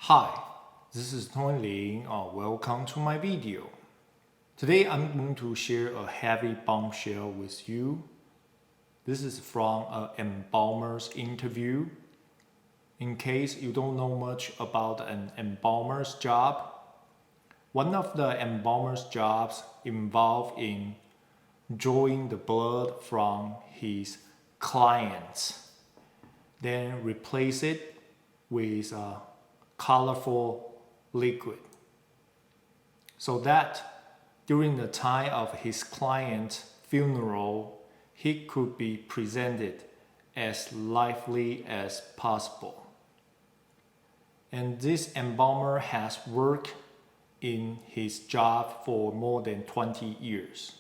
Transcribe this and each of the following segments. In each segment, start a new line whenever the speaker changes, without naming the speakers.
Hi, this is Lin. Welcome to my video. Today I'm going to share a heavy bombshell with you. This is from an embalmer's interview. In case you don't know much about an embalmer's job, one of the embalmer's jobs involve in drawing the blood from his clients, then replace it with a colorful liquid, so that during the time of his client's funeral, he could be presented as lively as possible. And this embalmer has worked in his job for more than 20 years.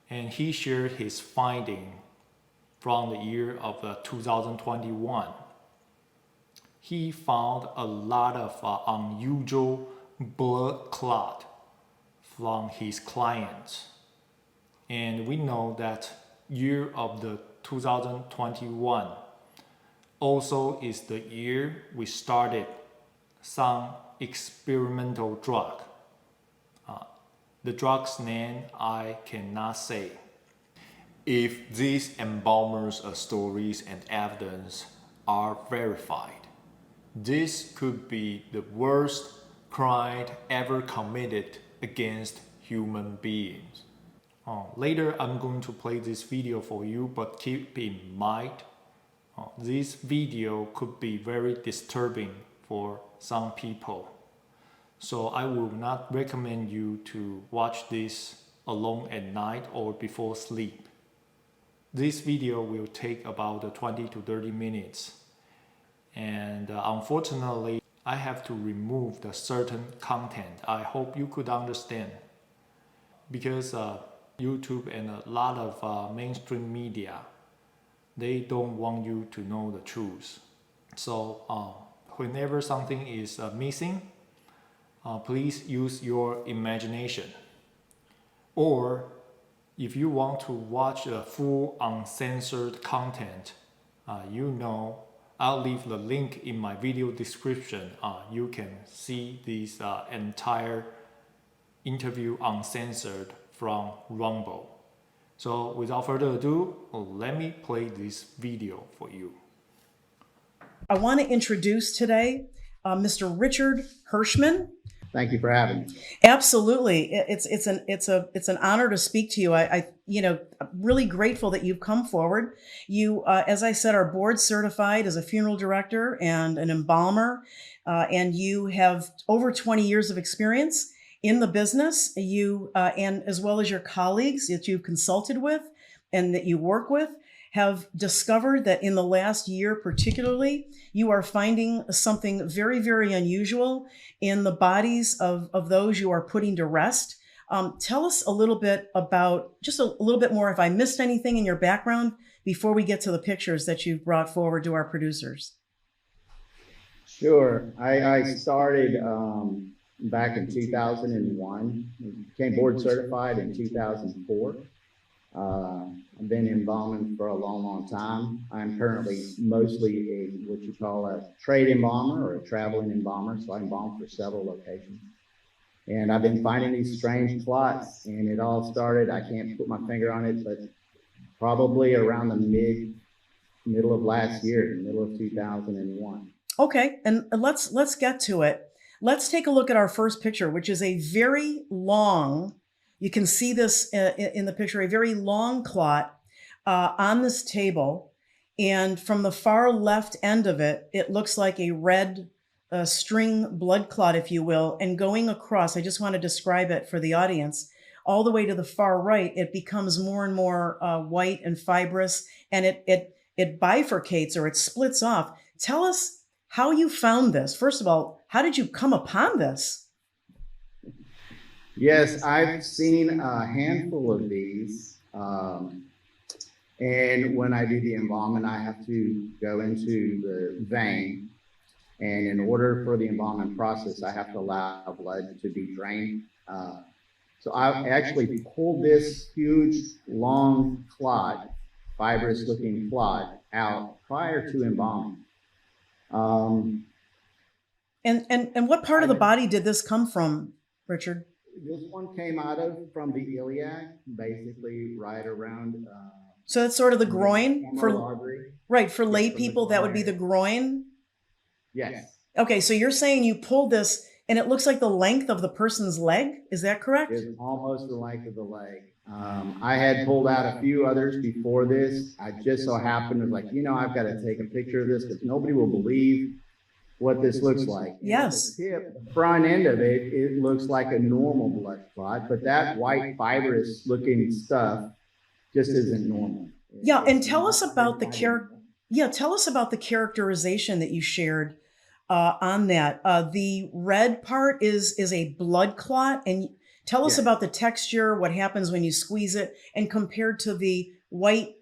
And he shared his finding from the year of 2021. He found a lot of unusual blood clot from his clients. And we know that year of the 2021 also is the year we started some experimental drug. The drug's name I cannot say. If these embalmers' stories and evidence are verified, this could be the worst crime ever committed against human beings. Later I'm going to play this video for you, but keep in mind, this video could be very disturbing for some people. So I will not recommend you to watch this alone at night or before sleep. This video will take about 20 to 30 minutes. And unfortunately, I have to remove the certain content. I hope you could understand. Because YouTube and a lot of mainstream media, they don't want you to know the truth. So whenever something is missing, please use your imagination. Or if you want to watch a full uncensored content, I'll leave the link in my video description. You can see this entire interview uncensored from Rumble. So without further ado, let me play this video for you.
I want to introduce today Mr. Richard Hirschman.
Thank you for having me.
Absolutely, it's an honor to speak to you. I'm really grateful that you've come forward. You, as I said, are board certified as a funeral director and an embalmer, and you have over 20 years of experience in the business. You and as well as your colleagues that you've consulted with and that you work with have discovered that in the last year particularly, you are finding something very, very unusual in the bodies of those you are putting to rest. Tell us a little bit about, just a little bit more, if I missed anything in your background before we get to the pictures that you've brought forward to our producers.
Sure. I started back in 2001, became board certified in 2004. I've been embalming for a long, long time. I'm currently mostly what you call a trade embalmer or a traveling embalmer, so I embalm for several locations. And I've been finding these strange clots, and it all started, I can't put my finger on it, but probably around the middle of last year, middle of 2001.
Okay, and let's get to it. Let's take a look at our first picture, which is a very long, you can see this in the picture, a very long clot on this table. And from the far left end of it, it looks like a red string blood clot, if you will, and going across, I just want to describe it for the audience, all the way to the far right, it becomes more and more white and fibrous, and it bifurcates or it splits off. Tell us how you found this. First of all, how did you come upon this?
Yes, I've seen a handful of these. And when I do the embalming, I have to go into the vein. And in order for the embalming process, I have to allow blood to be drained. So I actually pulled this huge, long clot, fibrous looking clot out prior to embalming.
And what part of the body did this come from, Richard?
This one came out of from the iliac, basically right around.
So that's sort of the
the
groin for
femoral artery.
right for lay
Yes, from the
people. That would be the groin.
Yes.
Okay, so you're saying you pulled this, and it looks like the length of the person's leg. Is that correct?
Is almost the length of the leg. I had pulled out a few others before this. I just so happened to like, I've got to take a picture of this because nobody will believe what this looks like.
Yes.
The front end of it, it looks like a normal blood clot, but that white fibrous looking stuff just isn't normal.
Yeah, and tell us about the tell us about the characterization that you shared on that. The red part is a blood clot, and tell us about the texture, what happens when you squeeze it, and compared to the white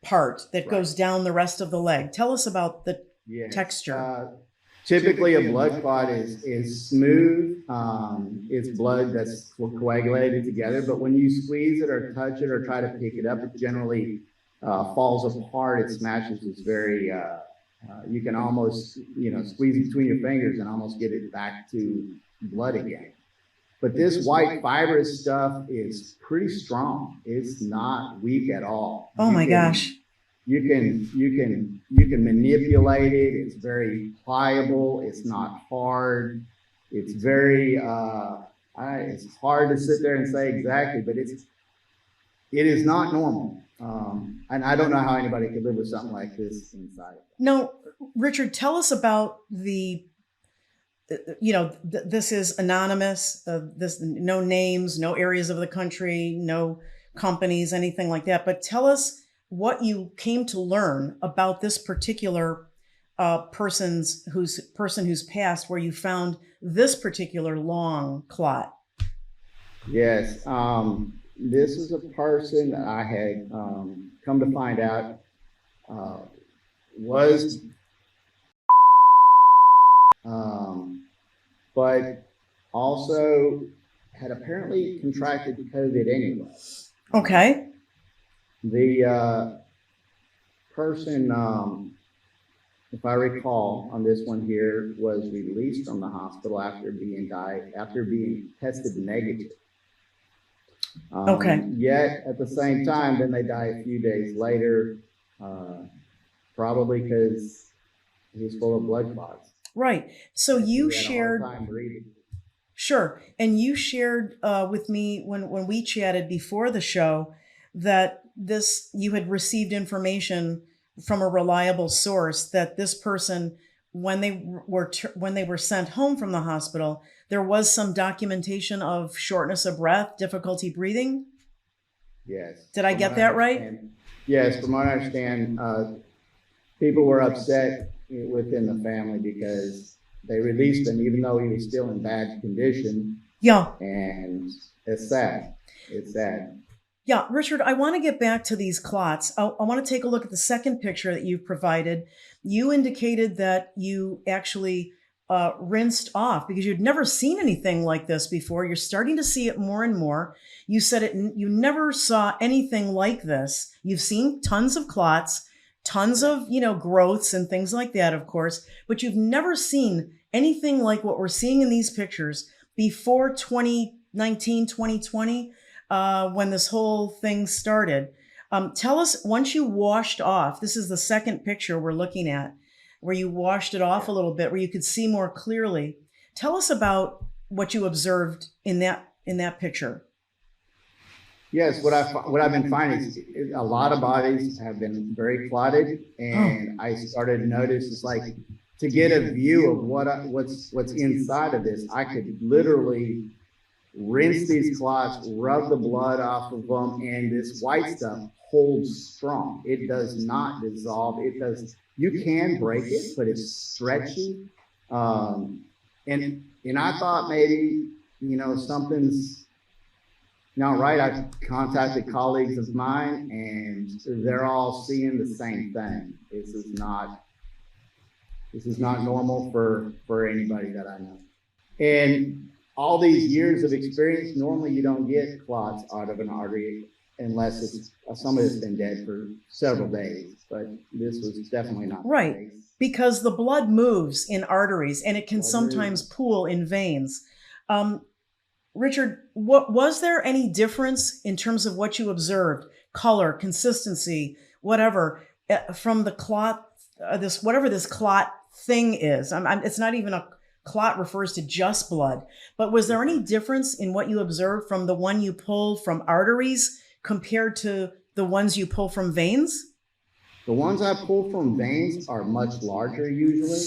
part that goes down the rest of the leg. Tell us about the texture.
Typically, a blood clot is smooth. It's blood that's coagulated together, but when you squeeze it or touch it or try to pick it up, it generally falls apart. It smashes. It's very you can almost squeeze between your fingers and almost get it back to blood again. But this white fibrous stuff is pretty strong. It's not weak at all.
Oh my gosh.
You can manipulate it. It's very pliable. It's not hard. It's very it's hard to sit there and say exactly, but it is not normal. And I don't know how anybody could live with something like this inside.
No, Richard, tell us about this is anonymous. This no names, no areas of the country, no companies, anything like that. But tell us what you came to learn about this particular person who's passed, where you found this particular long clot.
Yes, this is a person that I had come to find out was, but also had apparently contracted COVID anyway.
Okay.
The person, if I recall on this one here, was released from the hospital after being tested negative.
Okay.
Yet at the same time, then they die a few days later, probably because he was full of blood clots.
Right. So you shared. Sure. And you shared with me when we chatted before the show that you had received information from a reliable source that this person, when they were sent home from the hospital, there was some documentation of shortness of breath, difficulty breathing.
Yes.
Did I get that right?
Yes. From what I understand, people were upset within the family because they released him even though he was still in bad condition.
Yeah.
And it's sad. It's sad.
Yeah, Richard, I want to get back to these clots. I want to take a look at the second picture that you've provided. You indicated that you actually rinsed off because you'd never seen anything like this before. You're starting to see it more and more. You said you never saw anything like this. You've seen tons of clots, tons of, growths and things like that, of course, but you've never seen anything like what we're seeing in these pictures before 2019, 2020. When this whole thing started. Tell us, once you washed off, this is the second picture we're looking at, where you washed it off a little bit, where you could see more clearly. Tell us about what you observed in that picture.
Yes, what I've been finding is a lot of bodies have been very clotted, and I started to notice it's like to get a view of what's inside of this, I could literally rinse these clots, rub the blood off of them, and this white stuff holds strong. It does not dissolve. You can break it, but it's stretchy. And I thought maybe, something's not right. I've contacted colleagues of mine, and they're all seeing the same thing. This is not normal for anybody that I know. And all these years of experience, normally you don't get clots out of an artery unless it's somebody that's been dead for several days. But this was definitely not
right.
the case.
because the blood moves in arteries and it can sometimes pool in veins. Um, Richard, what was there any difference in terms of what you observed, color, consistency, whatever, from the clot, this whatever this clot thing is? It's not even a clot refers to just blood, but was there any difference in what you observed from the one you pulled from arteries compared to the ones you pull from veins?
The ones I pull from veins are much larger usually.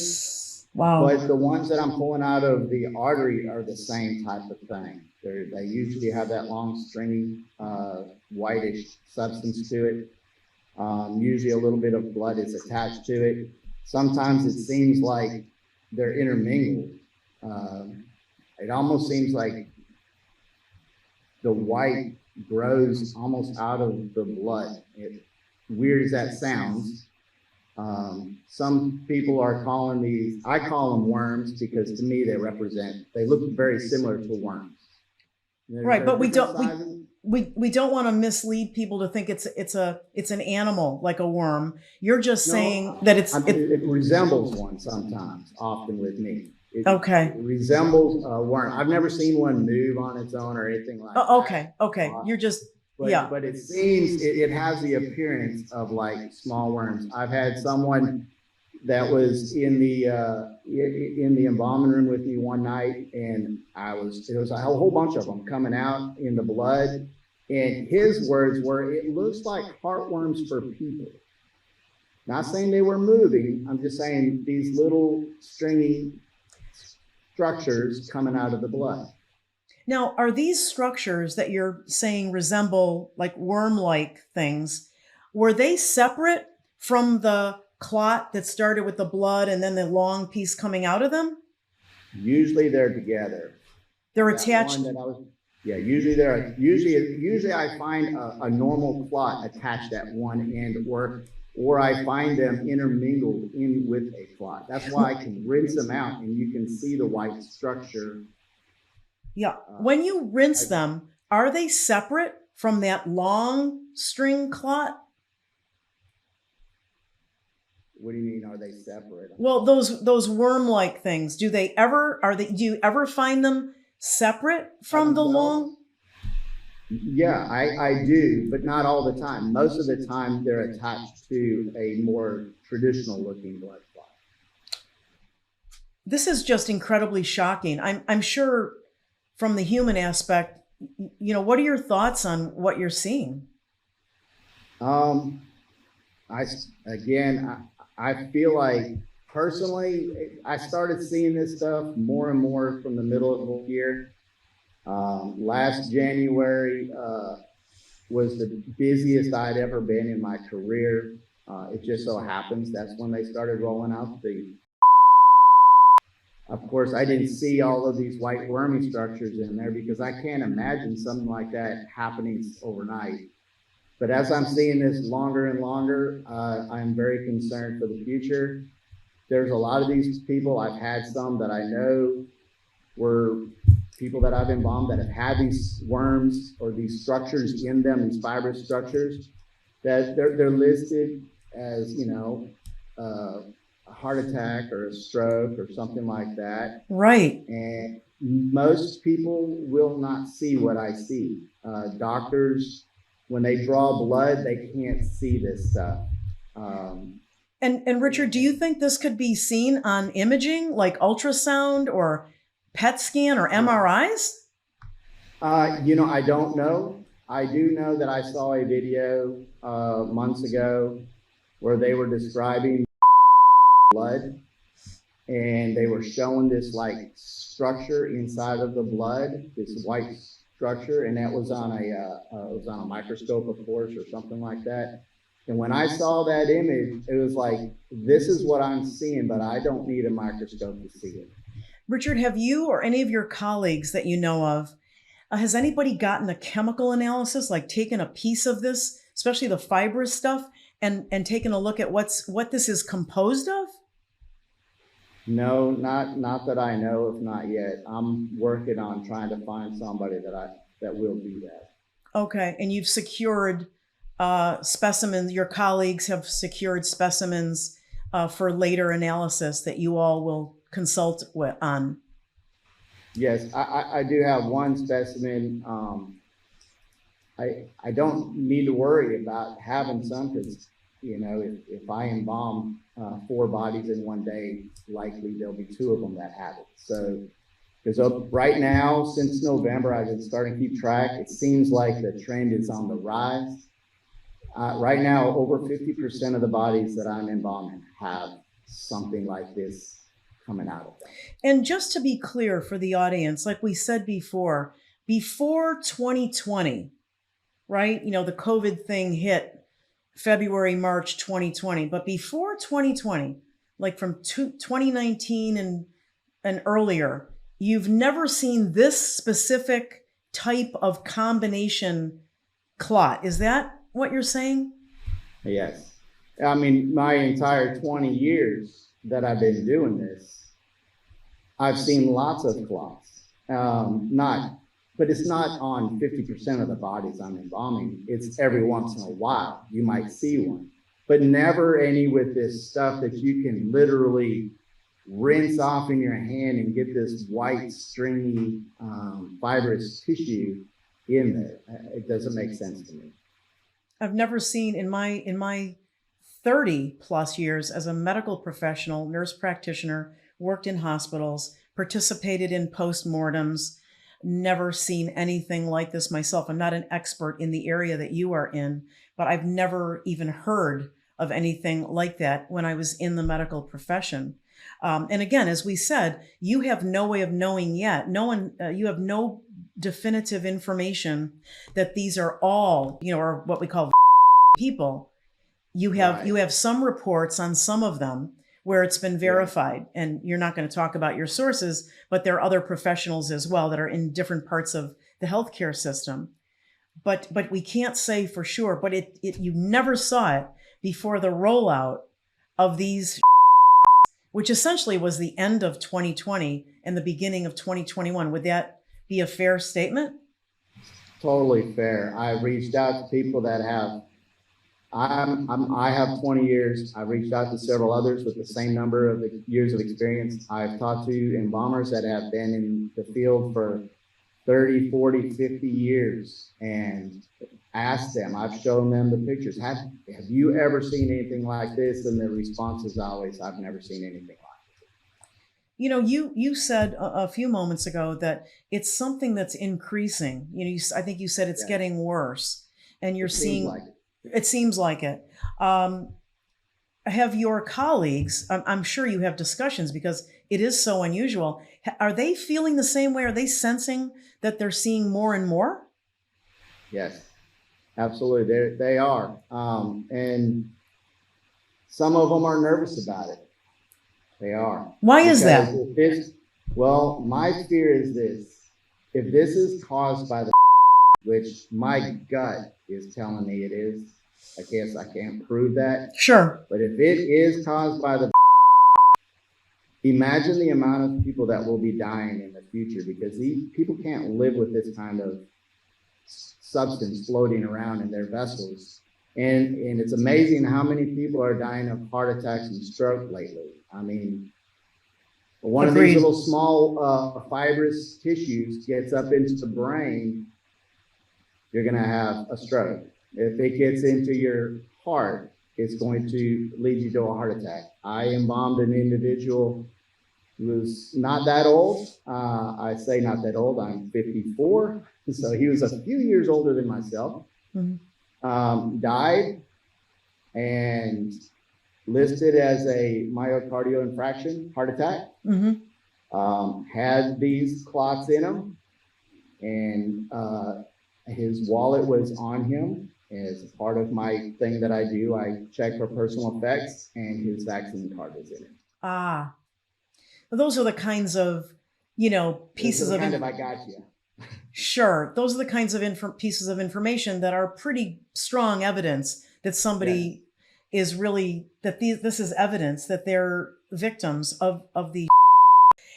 Wow.
But the ones that I'm pulling out of the artery are the same type of thing. They usually have that long, stringy, whitish substance to it. Usually a little bit of blood is attached to it. Sometimes it seems like they're intermingled. It almost seems like the white grows almost out of the blood. Weird as that sounds. Some people are calling these, I call them worms because to me they look very similar to worms.
Right, but we don't want to mislead people to think it's an animal like a worm. You're just saying that
it resembles one sometimes, often with me.
Okay.
It resembles a worm. I've never seen one move on its own or anything like that.
Okay. You're just
But it seems it has the appearance of like small worms. I've had someone that was in the embalming room with me one night, and it was a whole bunch of them coming out in the blood, and his words were, "It looks like heartworms for people." Not saying they were moving. I'm just saying these little stringy structures coming out of the blood.
Now, are these structures that you're saying resemble like worm-like things, were they separate from the clot that started with the blood and then the long piece coming out of them?
Usually they're together.
They're attached.
Usually I find a normal clot attached at one end, or I find them intermingled in with a clot. That's why I can rinse them out and you can see the white structure.
Yeah. When you rinse them, are they separate from that long string clot?
What do you mean, are they separate?
Well, those worm-like things, do you ever find them separate from the long?
Yeah, I do, but not all the time. Most of the time they're attached to a more traditional looking blood clot.
This is just incredibly shocking. I'm sure from the human aspect, what are your thoughts on what you're seeing?
I feel like personally, I started seeing this stuff more and more from the middle of the year. Last January was the busiest I'd ever been in my career. It just so happens that's when they started rolling out Of course, I didn't see all of these white wormy structures in there because I can't imagine something like that happening overnight. But as I'm seeing this longer and longer, I'm very concerned for the future. There's a lot of these people, I've had some that I know were people that I've embalmed that have had these worms or these structures in them, these fibrous structures, that they're listed as, a heart attack or a stroke or something like that.
Right.
And most people will not see what I see. Doctors, when they draw blood, they can't see this stuff.
And Richard, do you think this could be seen on imaging, like ultrasound or PET scan or MRIs?
I don't know. I do know that I saw a video months ago where they were describing blood, and they were showing this like structure inside of the blood, this white structure, and that was on a microscope, of course, or something like that. And when I saw that image, it was like, this is what I'm seeing, but I don't need a microscope to see it.
Richard, have you or any of your colleagues that you know of, has anybody gotten a chemical analysis, like taken a piece of this, especially the fibrous stuff, and taken a look at what this is composed of?
No, not that I know of, not yet. I'm working on trying to find somebody that will do that.
Okay, and you've secured specimens. Your colleagues have secured specimens for later analysis that you all will consult on.
Yes, I do have one specimen. I don't need to worry about having some because, if I embalm 4 bodies in one day, likely there'll be 2 of them that have it. So, because right now, since November, I've been starting to keep track. It seems like the trend is on the rise. Right now, over 50% of the bodies that I'm embalming have something like this coming out of them.
And just to be clear for the audience, like we said before 2020, right? The COVID thing hit February, March 2020. But before 2020, like from 2019 and earlier, you've never seen this specific type of combination clot. Is that what you're saying?
Yes. I mean, my entire 20 years that I've been doing this, I've seen lots of clots. But it's not on 50% of the bodies I'm embalming. It's every once in a while you might see one, but never any with this stuff that you can literally rinse off in your hand and get this white, stringy, fibrous tissue in there. It doesn't make sense to me.
I've never seen in my 30 plus years as a medical professional, nurse practitioner, worked in hospitals, participated in postmortems, never seen anything like this myself. I'm not an expert in the area that you are in, but I've never even heard of anything like that when I was in the medical profession. And again, as we said, you have no way of knowing yet. You have no definitive information that these are all, or what we call people. You have some reports on some of them where it's been verified, and you're not going to talk about your sources, but there are other professionals as well that are in different parts of the healthcare system. But we can't say for sure, but you never saw it before the rollout of these, which essentially was the end of 2020 and the beginning of 2021. Would that be a fair statement?
Totally fair. I reached out to people that have I have 20 years. I've reached out to several others with the same number of years of experience. I've talked to embalmers that have been in the field for 30, 40, 50 years and asked them. I've shown them the pictures. Have you ever seen anything like this? And the response is always, I've never seen anything like it.
You said a few moments ago that it's something that's increasing. I think you said it's getting worse, and you're seeing. Like it seems like it. Have your colleagues, I'm sure you have discussions because it is so unusual. Are they feeling the same way? Are they sensing that they're seeing more and more?
Yes, absolutely. They are. And some of them are nervous about it. They are.
Why is that?
Well, my fear is this. If this is caused by the which my gut is telling me it is. I guess I can't prove that.
Sure.
But if it is caused by the imagine the amount of people that will be dying in the future because these people can't live with this kind of substance floating around in their vessels. And it's amazing how many people are dying of heart attacks and stroke lately. I mean, one of these little small fibrous tissues gets up into the brain, you're going to have a stroke. If it gets into your heart, it's going to lead you to a heart attack. I embalmed an individual who was not that old. I say not that old. I'm 54. So he was a few years older than myself. Mm-hmm. Died and listed as a myocardial infarction, heart attack. Mm-hmm. Had these clots in him, and his wallet was on him. As part of my thing that I do, I check for personal effects, and his vaccine card was in it.
Ah, well, those are the kinds of, pieces of
I got you.
Sure, those are the kinds of pieces of information that are pretty strong evidence that somebody is really this is evidence that they're victims of the.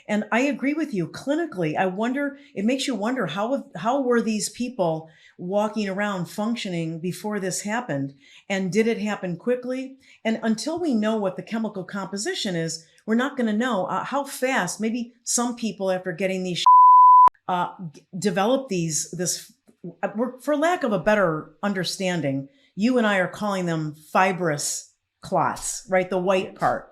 And I agree with you. Clinically, I wonder, it makes you wonder how were these people walking around functioning before this happened? And did it happen quickly? And until we know what the chemical composition is, we're not going to know how fast. Maybe some people, after getting these, develop this, for lack of a better understanding, you and I are calling them fibrous clots, right? The white part.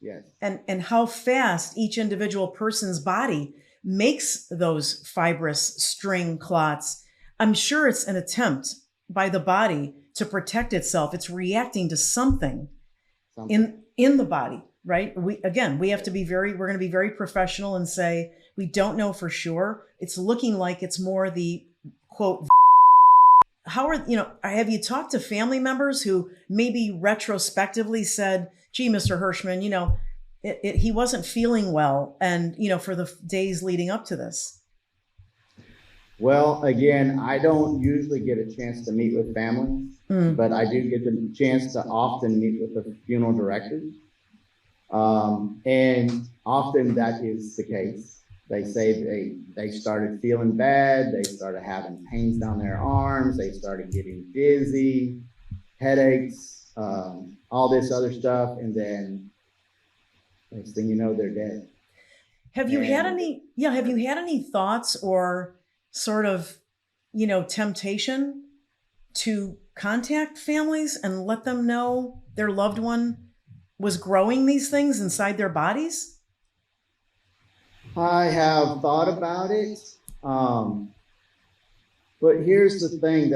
Yes.
And how fast each individual person's body makes those fibrous string clots. I'm sure it's an attempt by the body to protect itself. It's reacting to something in the body, right? We have to be we're going to be very professional and say we don't know for sure. It's looking like it's more the quote. How have you talked to family members who maybe retrospectively said, gee, Mr. Hirschman, he wasn't feeling well, and, for the days leading up to this?
Well, again, I don't usually get a chance to meet with families, but I do get the chance to often meet with the funeral directors. And often that is the case. They say they started feeling bad. They started having pains down their arms. They started getting dizzy, headaches, all this other stuff. And then next thing you know, they're dead.
Have you had any thoughts or sort of, temptation to contact families and let them know their loved one was growing these things inside their bodies?
I have thought about it, but here's the thing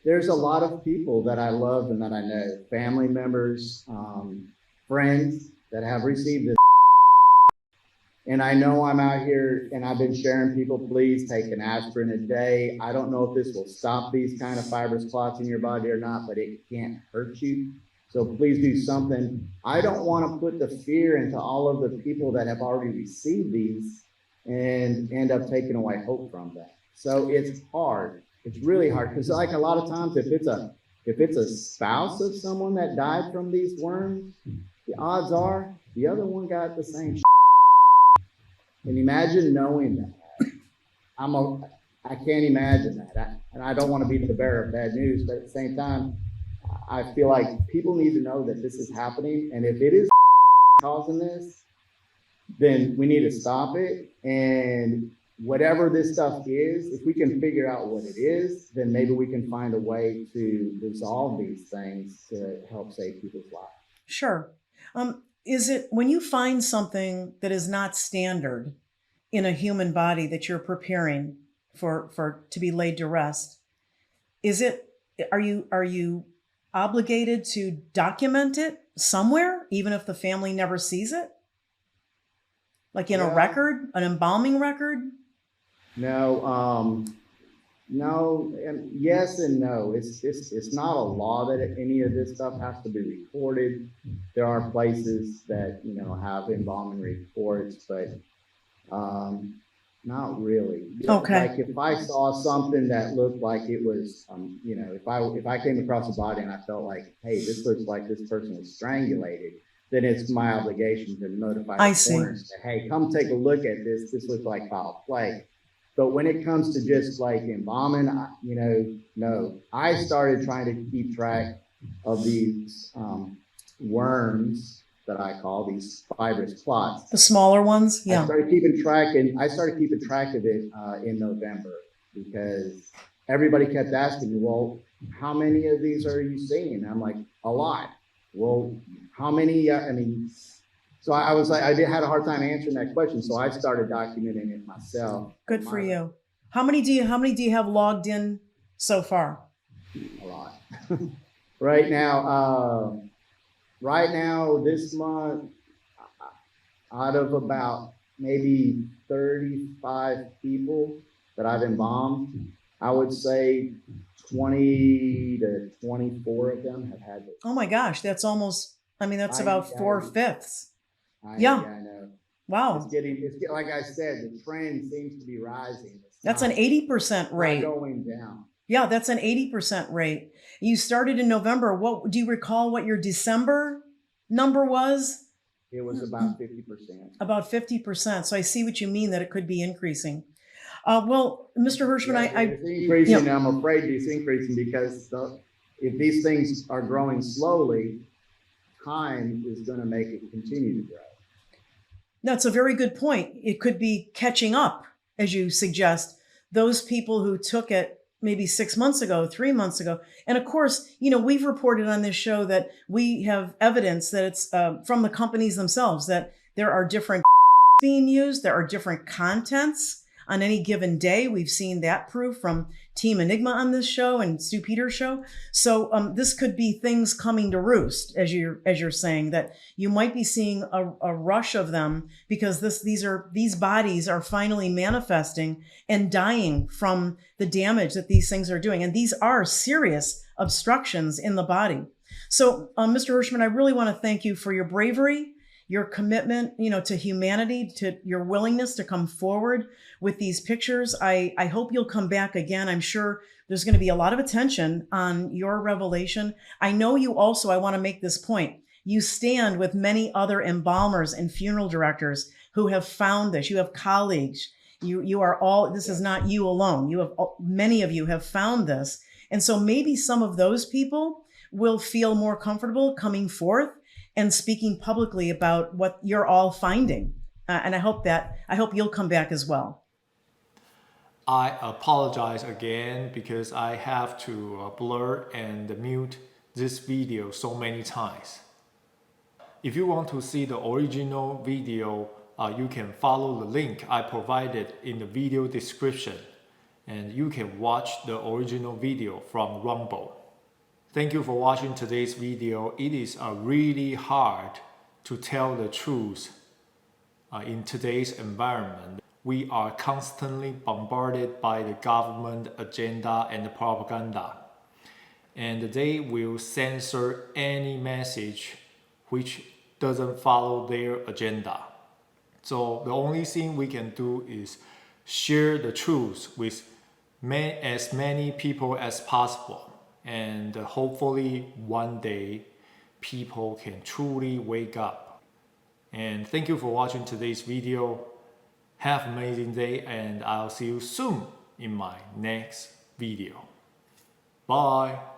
there's a lot of people that I love and that I know, family members, friends that have received this. And I know I'm out here and I've been sharing people, please take an aspirin a day. I don't know if this will stop these kind of fibrous clots in your body or not, but it can't hurt you. So please do something. I don't want to put the fear into all of the people that have already received these and end up taking away hope from them. So it's hard. It's really hard because, like, a lot of times, if it's a spouse of someone that died from these worms, the odds are the other one got the same. And imagine knowing that. I can't imagine that. And I don't want to be the bearer of bad news, but at the same time, I feel like people need to know that this is happening. And if it is causing this, then we need to stop it. And whatever this stuff is, if we can figure out what it is, then maybe we can find a way to resolve these things to help save people's lives.
Sure. Is it when you find something that is not standard in a human body that you're preparing for to be laid to rest, are you obligated to document it somewhere, even if the family never sees it? Like in a record, an embalming record?
No, no, and yes and no. It's not a law that any of this stuff has to be recorded. There are places that have embalming reports, but not really.
Okay.
Like if I saw something that looked like it was, if I came across a body and I felt like, hey, this looks like this person was strangulated, then it's my obligation to notify the coroner and say, hey, come take a look at this. This looks like foul play. But when it comes to just like embalming, no. I started trying to keep track of these worms that I call these fibrous clots.
The smaller ones? Yeah.
I started keeping track of it in November because everybody kept asking me, well, how many of these are you seeing? I'm like, a lot. Well, how many? So I was like, had a hard time answering that question. So I started documenting it myself.
Good for you. How many do you have logged in so far?
A lot. Right now, this month, out of about maybe 35 people that I've embalmed, I would say 20 to 24 of them have had it.
Oh my gosh, that's almost, that's about 4/5.
I know.
Wow.
It's getting, like I said, the trend seems to be rising.
That's an 80% rate.
Not going down.
Yeah, that's an 80% rate. You started in November. What do you recall what your December number was?
It was about 50%.
About 50%. So I see what you mean, that it could be increasing. Well, Mr. Hirschman,
Yes, it's increasing. I'm afraid it's increasing because if these things are growing slowly, time is going to make it continue to grow.
That's a very good point. It could be catching up, as you suggest, those people who took it maybe 6 months ago, 3 months ago. And of course, we've reported on this show that we have evidence that it's from the companies themselves, that there are different being used, there are different contents on any given day. We've seen that proof from Team Enigma on this show and Stu Peters' show. So this could be things coming to roost, as you're saying, that you might be seeing a rush of them because these bodies are finally manifesting and dying from the damage that these things are doing. And these are serious obstructions in the body. So, Mr. Hirschman, I really want to thank you for your bravery, your commitment, to humanity, to your willingness to come forward with these pictures. I hope you'll come back again. I'm sure there's going to be a lot of attention on your revelation. I know you also, I want to make this point, you stand with many other embalmers and funeral directors who have found this. You have colleagues. You are all, this is not you alone. Many of you have found this. And so maybe some of those people will feel more comfortable coming forth and speaking publicly about what you're all finding. And I hope you'll come back as well.
I apologize again because I have to blur and mute this video so many times. If you want to see the original video, you can follow the link I provided in the video description, and you can watch the original video from Rumble. Thank you for watching today's video. It is really hard to tell the truth in today's environment. We are constantly bombarded by the government agenda and the propaganda, and they will censor any message which doesn't follow their agenda. So the only thing we can do is share the truth with as many people as possible. And hopefully one day people can truly wake up. And thank you for watching today's video. Have an amazing day, and I'll see you soon in my next video. Bye.